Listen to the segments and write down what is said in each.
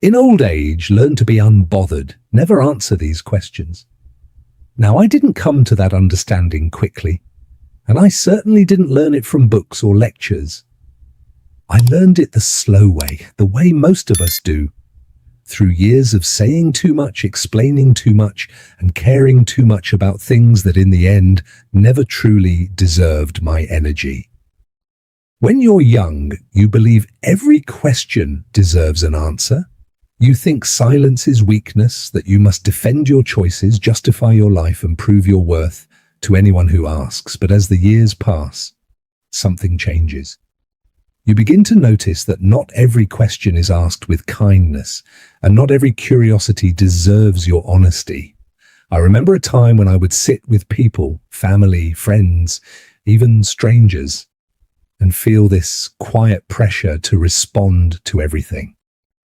In old age, learn to be unbothered. Never answer these questions. Now, I didn't come to that understanding quickly, and I certainly didn't learn it from books or lectures. I learned it the slow way, the way most of us do, through years of saying too much, explaining too much, and caring too much about things that in the end never truly deserved my energy. When you're young, you believe every question deserves an answer. You think silence is weakness, that you must defend your choices, justify your life, and prove your worth to anyone who asks. But as the years pass, something changes. You begin to notice that not every question is asked with kindness, and not every curiosity deserves your honesty. I remember a time when I would sit with people, family, friends, even strangers, and feel this quiet pressure to respond to everything.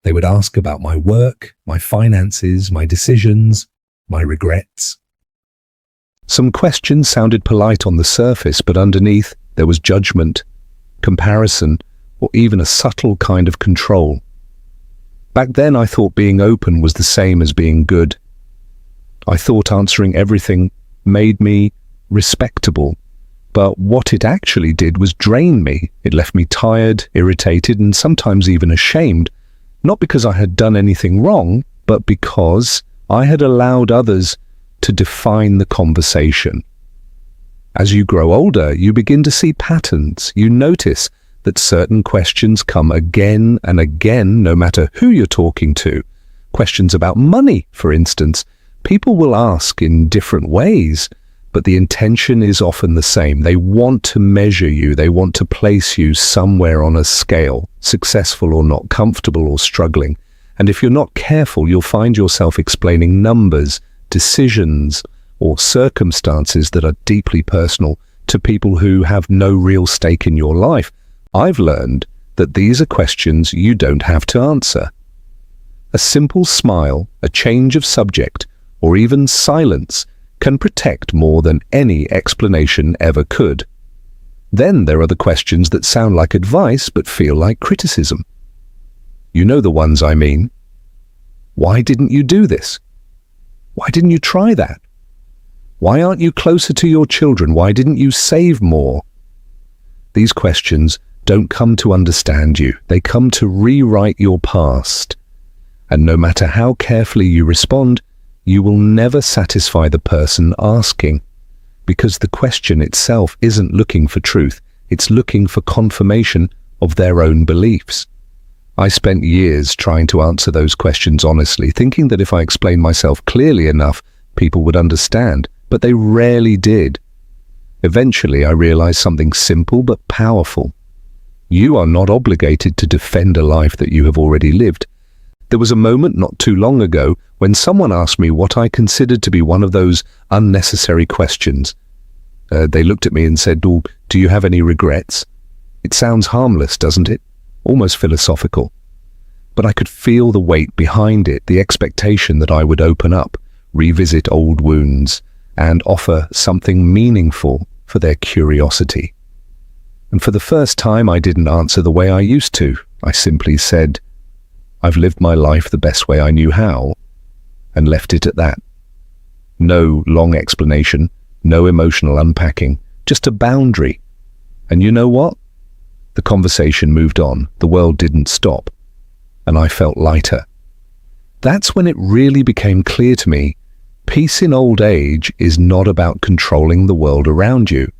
They would ask about my work, my finances, my decisions, my regrets. Some questions sounded polite on the surface, but underneath there was judgment, comparison, or even a subtle kind of control. Back then I thought being open was the same as being good. I thought answering everything made me respectable, but what it actually did was drain me. It left me tired, irritated, and sometimes even ashamed, not because I had done anything wrong, but because I had allowed others to define the conversation. As you grow older, you begin to see patterns. You notice that certain questions come again and again, no matter who you're talking to. Questions about money, for instance, people will ask in different ways, but the intention is often the same. They want to measure you. They want to place you somewhere on a scale, successful or not, comfortable or struggling. And if you're not careful, you'll find yourself explaining numbers, decisions, or circumstances that are deeply personal to people who have no real stake in your life. I've learned that these are questions you don't have to answer. A simple smile, a change of subject, or even silence can protect more than any explanation ever could. Then there are the questions that sound like advice but feel like criticism. You know the ones I mean. Why didn't you do this? Why didn't you try that? Why aren't you closer to your children? Why didn't you save more? These questions don't come to understand you. They come to rewrite your past. And no matter how carefully you respond, you will never satisfy the person asking, because the question itself isn't looking for truth. It's looking for confirmation of their own beliefs. I spent years trying to answer those questions honestly, thinking that if I explained myself clearly enough, people would understand, but they rarely did. Eventually, I realized something simple but powerful. You are not obligated to defend a life that you have already lived. There was a moment not too long ago when someone asked me what I considered to be one of those unnecessary questions. They looked at me and said, "Oh, do you have any regrets?" It sounds harmless, doesn't it? Almost philosophical. But I could feel the weight behind it, the expectation that I would open up, revisit old wounds, and offer something meaningful for their curiosity. And for the first time, I didn't answer the way I used to. I simply said, "I've lived my life the best way I knew how," and left it at that. No long explanation, no emotional unpacking, just a boundary. And you know what? The conversation moved on. The world didn't stop. And I felt lighter. That's when it really became clear to me, peace in old age is not about controlling the world around you.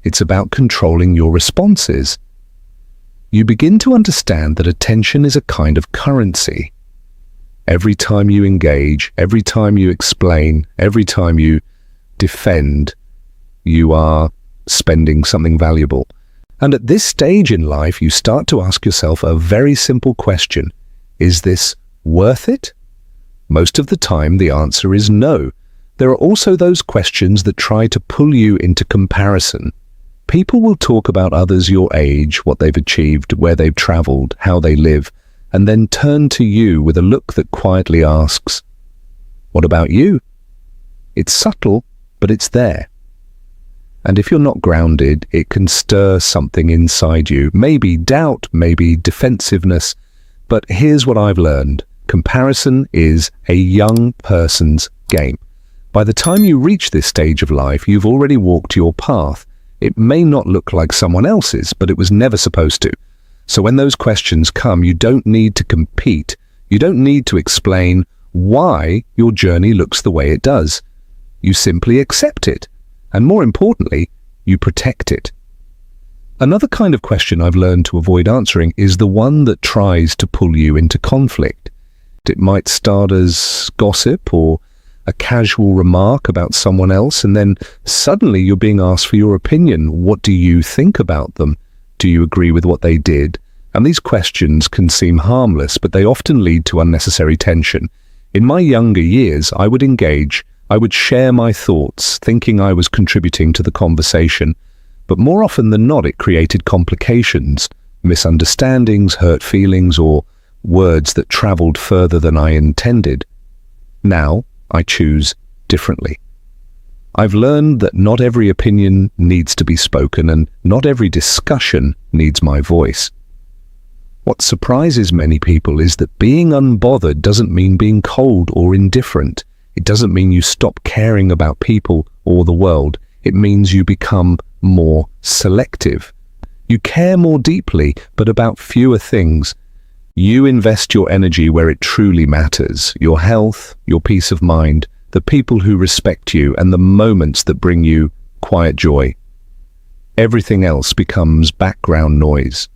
It's about controlling your responses. You begin to understand that attention is a kind of currency. Every time you engage, every time you explain, every time you defend, you are spending something valuable. And at this stage in life, you start to ask yourself a very simple question. Is this worth it? Most of the time, the answer is no. There are also those questions that try to pull you into comparison. People will talk about others your age, what they've achieved, where they've traveled, how they live, and then turn to you with a look that quietly asks, "What about you?" It's subtle, but it's there. And if you're not grounded, it can stir something inside you, maybe doubt, maybe defensiveness. But here's what I've learned. Comparison is a young person's game. By the time you reach this stage of life, you've already walked your path. It may not look like someone else's, but it was never supposed to. So when those questions come, you don't need to compete. You don't need to explain why your journey looks the way it does. You simply accept it. And more importantly, you protect it. Another kind of question I've learned to avoid answering is the one that tries to pull you into conflict. It might start as gossip or a casual remark about someone else, and then suddenly you're being asked for your opinion. What do you think about them? Do you agree with what they did? And these questions can seem harmless, but they often lead to unnecessary tension. In my younger years, I would engage. I would share my thoughts, thinking I was contributing to the conversation. But more often than not, it created complications, misunderstandings, hurt feelings, or words that traveled further than I intended. Now, I choose differently. I've learned that not every opinion needs to be spoken, and not every discussion needs my voice. What surprises many people is that being unbothered doesn't mean being cold or indifferent. It doesn't mean you stop caring about people or the world. It means you become more selective. You care more deeply, but about fewer things. You invest your energy where it truly matters: your health, your peace of mind, the people who respect you, and the moments that bring you quiet joy. Everything else becomes background noise.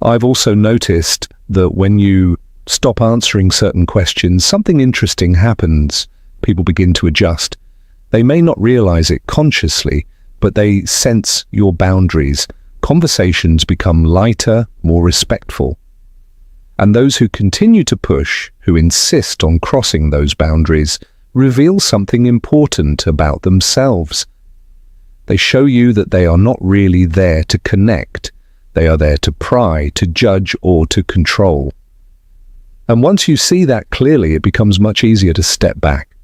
I've also noticed that when you stop answering certain questions, something interesting happens. People begin to adjust. They may not realize it consciously, but they sense your boundaries. Conversations become lighter, more respectful. And those who continue to push, who insist on crossing those boundaries, reveal something important about themselves. They show you that they are not really there to connect. They are there to pry, to judge, or to control. And once you see that clearly, it becomes much easier to step back.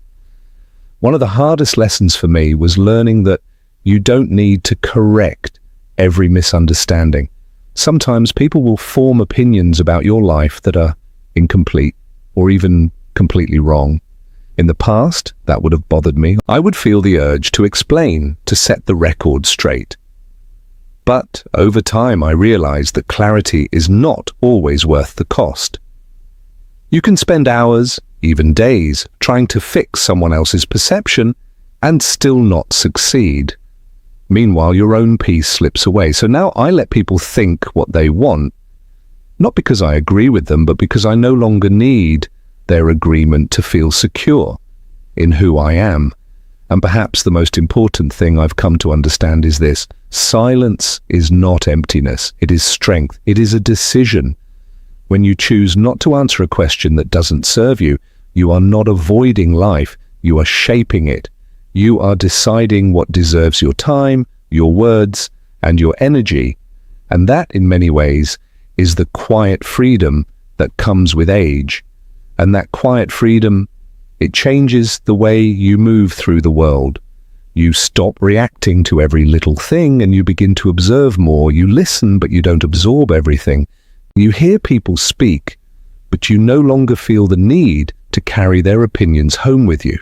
One of the hardest lessons for me was learning that you don't need to correct every misunderstanding. Sometimes people will form opinions about your life that are incomplete or even completely wrong. In the past, that would have bothered me. I would feel the urge to explain, to set the record straight. But over time, I realized that clarity is not always worth the cost. You can spend hours, even days, trying to fix someone else's perception and still not succeed. Meanwhile, your own peace slips away. So now I let people think what they want, not because I agree with them, but because I no longer need their agreement to feel secure in who I am. And perhaps the most important thing I've come to understand is this: silence is not emptiness. It is strength. It is a decision. When you choose not to answer a question that doesn't serve you, you are not avoiding life. You are shaping it. You are deciding what deserves your time, your words, and your energy. And that, in many ways, is the quiet freedom that comes with age. And that quiet freedom, it changes the way you move through the world. You stop reacting to every little thing and you begin to observe more. You listen, but you don't absorb everything. You hear people speak, but you no longer feel the need to carry their opinions home with you.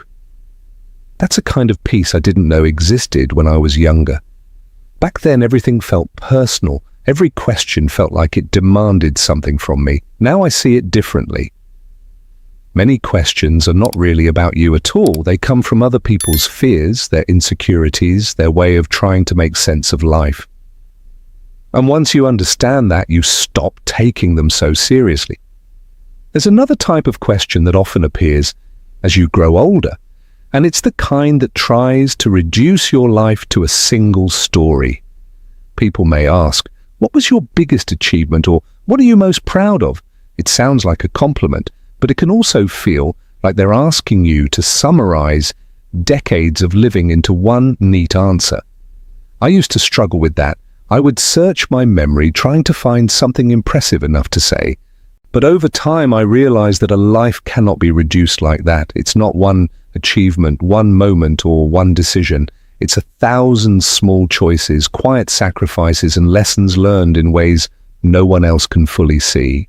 That's a kind of peace I didn't know existed when I was younger. Back then, everything felt personal. Every question felt like it demanded something from me. Now I see it differently. Many questions are not really about you at all. They come from other people's fears, their insecurities, their way of trying to make sense of life. And once you understand that, you stop taking them so seriously. There's another type of question that often appears as you grow older, and it's the kind that tries to reduce your life to a single story. People may ask, "What was your biggest achievement?" or "What are you most proud of?" It sounds like a compliment, but it can also feel like they're asking you to summarize decades of living into one neat answer. I used to struggle with that. I would search my memory trying to find something impressive enough to say. But over time, I realized that a life cannot be reduced like that. It's not one achievement, one moment, or one decision. It's 1,000 small choices, quiet sacrifices, and lessons learned in ways no one else can fully see.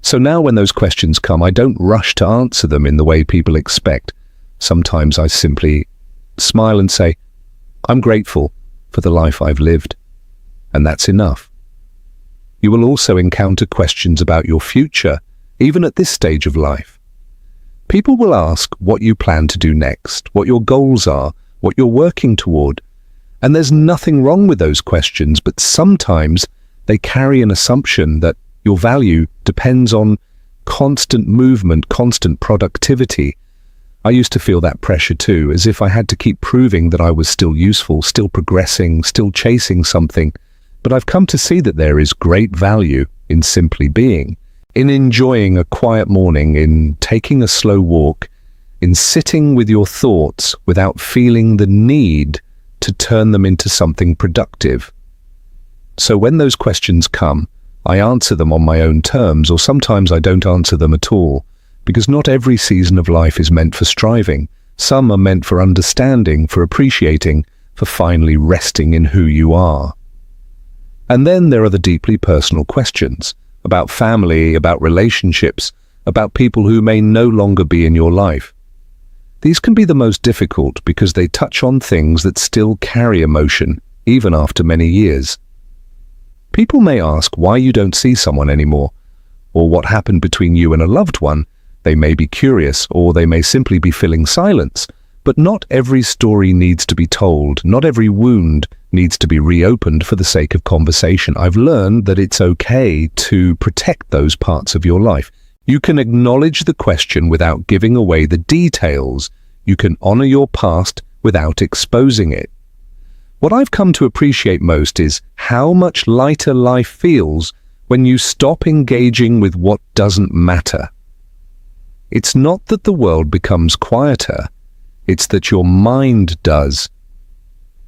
So now when those questions come, I don't rush to answer them in the way people expect. Sometimes I simply smile and say, I'm grateful for the life I've lived. And that's enough. You will also encounter questions about your future, even at this stage of life. People will ask what you plan to do next, what your goals are, what you're working toward. And there's nothing wrong with those questions, but sometimes they carry an assumption that your value depends on constant movement, constant productivity. I used to feel that pressure too, as if I had to keep proving that I was still useful, still progressing, still chasing something. But I've come to see that there is great value in simply being, in enjoying a quiet morning, in taking a slow walk, in sitting with your thoughts without feeling the need to turn them into something productive. So when those questions come, I answer them on my own terms, or sometimes I don't answer them at all, because not every season of life is meant for striving. Some are meant for understanding, for appreciating, for finally resting in who you are. And then there are the deeply personal questions about family, about relationships, about people who may no longer be in your life. These can be the most difficult because they touch on things that still carry emotion, even after many years. People may ask why you don't see someone anymore, or what happened between you and a loved one. They may be curious, or they may simply be filling silence. But not every story needs to be told. Not every wound needs to be reopened for the sake of conversation. I've learned that it's okay to protect those parts of your life. You can acknowledge the question without giving away the details. You can honor your past without exposing it. What I've come to appreciate most is how much lighter life feels when you stop engaging with what doesn't matter. It's not that the world becomes quieter. It's that your mind does.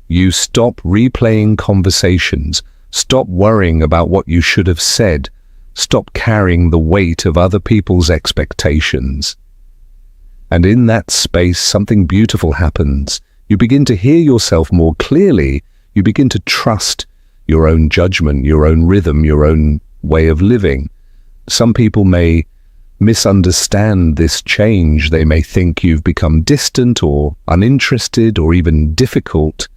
You stop replaying conversations, stop worrying about what you should have said, stop carrying the weight of other people's expectations. And in that space, something beautiful happens. You begin to hear yourself more clearly. You begin to trust your own judgment, your own rhythm, your own way of living. Some people may misunderstand this change. They may think you've become distant or uninterested or even difficult.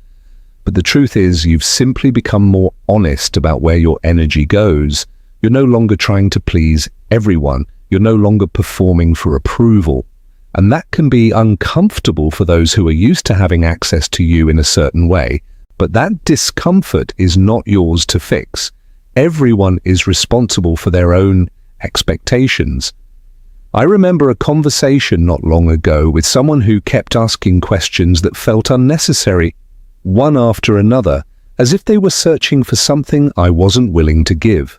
But the truth is, you've simply become more honest about where your energy goes. You're no longer trying to please everyone. You're no longer performing for approval. And that can be uncomfortable for those who are used to having access to you in a certain way. But that discomfort is not yours to fix. Everyone is responsible for their own expectations. I remember a conversation not long ago with someone who kept asking questions that felt unnecessary, one after another, as if they were searching for something I wasn't willing to give.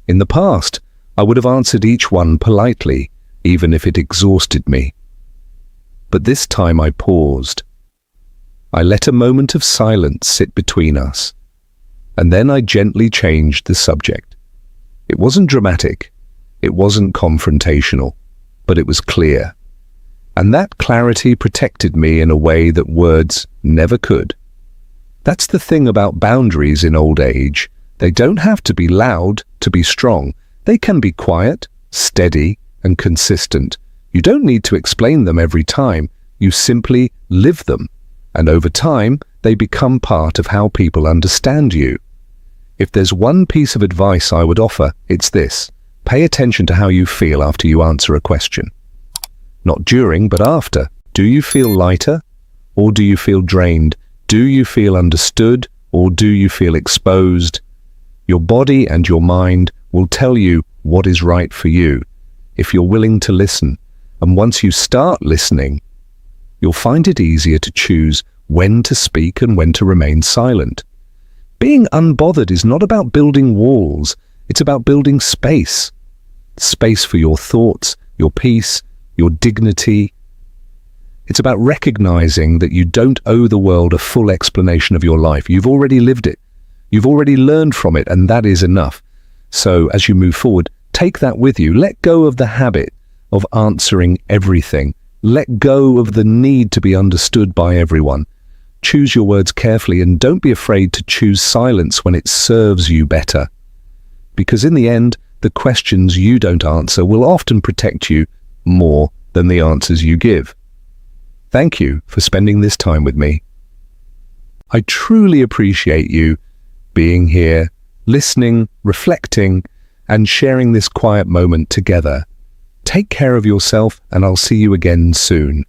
In the past, I would have answered each one politely, even if it exhausted me. But this time I paused. I let a moment of silence sit between us, and then I gently changed the subject. It wasn't dramatic. It wasn't confrontational, but it was clear. And that clarity protected me in a way that words never could. That's the thing about boundaries in old age. They don't have to be loud to be strong. They can be quiet, steady, and consistent. You don't need to explain them every time. You simply live them. And over time, they become part of how people understand you. If there's one piece of advice I would offer, it's this. Pay attention to how you feel after you answer a question. Not during, but after. Do you feel lighter, or do you feel drained? Do you feel understood, or do you feel exposed? Your body and your mind will tell you what is right for you, if you're willing to listen. And once you start listening, you'll find it easier to choose when to speak and when to remain silent. Being unbothered is not about building walls. It's about building space. Space for your thoughts, your peace, your dignity. It's about recognizing that you don't owe the world a full explanation of your life. You've already lived it. You've already learned from it, and that is enough. So as you move forward, take that with you. Let go of the habit of answering everything. Let go of the need to be understood by everyone. Choose your words carefully, and don't be afraid to choose silence when it serves you better. Because in the end, the questions you don't answer will often protect you more than the answers you give. Thank you for spending this time with me. I truly appreciate you being here, listening, reflecting, and sharing this quiet moment together. Take care of yourself, and I'll see you again soon.